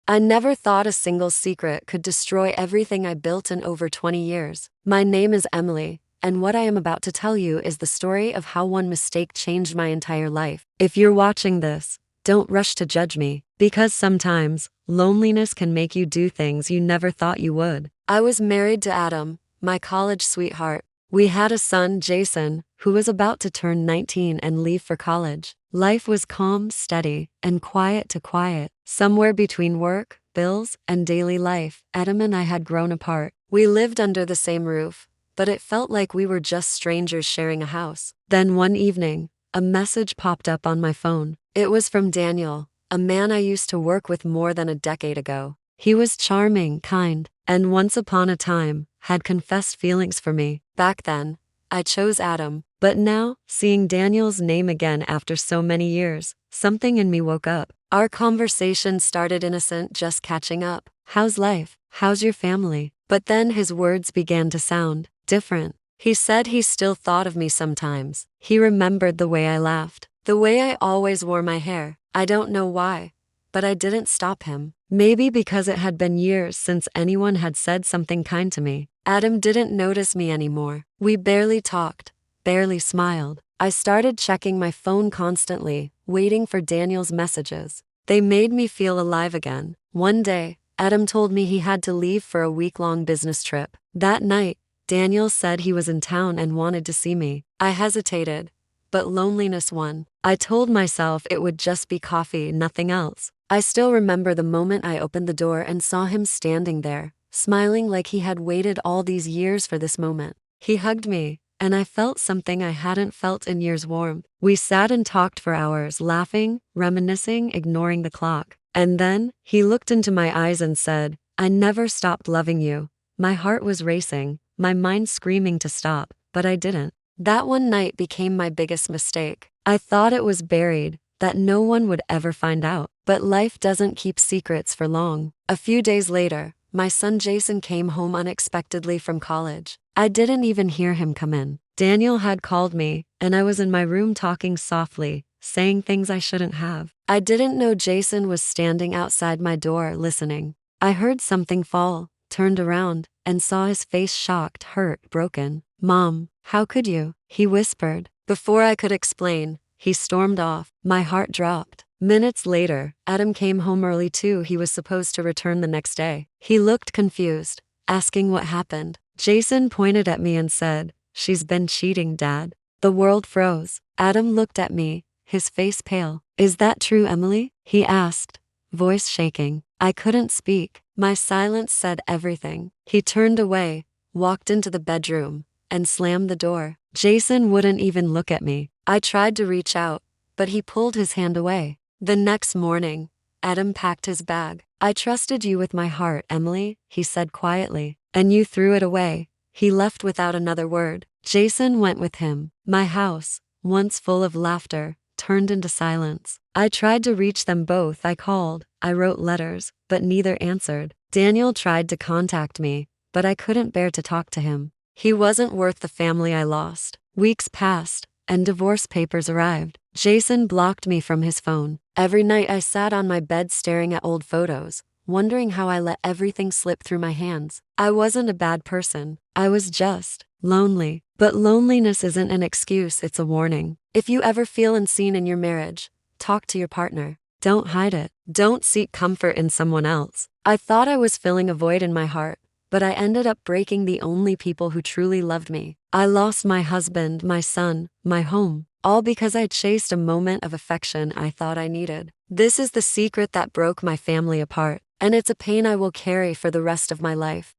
I never thought a single secret could destroy everything I built in over 20 years. My name is Emily, and what I am about to tell you is the story of how one mistake changed my entire life. If you're watching this, don't rush to judge me, because sometimes loneliness can make you do things you never thought you would. I was married to Adam, my college sweetheart. We had a son, Jason, who was about to turn 19 and leave for college. Life was calm, steady, and quiet to quiet. Somewhere between work, bills, and daily life, Adam and I had grown apart. We lived under the same roof, but it felt like we were just strangers sharing a house. Then one evening, a message popped up on my phone. It was from Daniel, a man I used to work with more than a decade ago. He was charming, kind, and once upon a time, had confessed feelings for me. Back then, I chose Adam, but now, seeing Daniel's name again after so many years, something in me woke up. Our conversation started innocent, just catching up. How's life? How's your family? But then his words began to sound different. He said he still thought of me sometimes. He remembered the way I laughed, the way I always wore my hair. I don't know why, but I didn't stop him. Maybe because it had been years since anyone had said something kind to me. Adam didn't notice me anymore. We barely talked, barely smiled. I started checking my phone constantly, waiting for Daniel's messages. They made me feel alive again. One day, Adam told me he had to leave for a week-long business trip. That night, Daniel said he was in town and wanted to see me. I hesitated, but loneliness won. I told myself it would just be coffee, nothing else. I still remember the moment I opened the door and saw him standing there, smiling like he had waited all these years for this moment. He hugged me, and I felt something I hadn't felt in years: warmth. We sat and talked for hours, laughing, reminiscing, ignoring the clock. And then, he looked into my eyes and said, "I never stopped loving you." My heart was racing, my mind screaming to stop, but I didn't. That one night became my biggest mistake. I thought it was buried, that no one would ever find out. But life doesn't keep secrets for long. A few days later, my son Jason came home unexpectedly from college. I didn't even hear him come in. Daniel had called me, and I was in my room talking softly, saying things I shouldn't have. I didn't know Jason was standing outside my door listening. I heard something fall, turned around, and saw his face: shocked, hurt, broken. "Mom, how could you?" he whispered. Before I could explain, he stormed off. My heart dropped. Minutes later, Adam came home early too. He was supposed to return the next day. He looked confused, asking what happened. Jason pointed at me and said, "She's been cheating, Dad." The world froze. Adam looked at me, his face pale. "Is that true, Emily?" he asked, voice shaking. I couldn't speak. My silence said everything. He turned away, walked into the bedroom, and slammed the door. Jason wouldn't even look at me. I tried to reach out, but he pulled his hand away. The next morning, Adam packed his bag. "I trusted you with my heart, Emily," he said quietly, "and you threw it away." He left without another word. Jason went with him. My house, once full of laughter, turned into silence. I tried to reach them both. I called, I wrote letters, but neither answered. Daniel tried to contact me, but I couldn't bear to talk to him. He wasn't worth the family I lost. Weeks passed, and divorce papers arrived. Jason blocked me from his phone. Every night I sat on my bed staring at old photos, wondering how I let everything slip through my hands. I wasn't a bad person. I was just lonely. But loneliness isn't an excuse, it's a warning. If you ever feel unseen in your marriage, talk to your partner. Don't hide it. Don't seek comfort in someone else. I thought I was filling a void in my heart, but I ended up breaking the only people who truly loved me. I lost my husband, my son, my home, all because I chased a moment of affection I thought I needed. This is the secret that broke my family apart, and it's a pain I will carry for the rest of my life.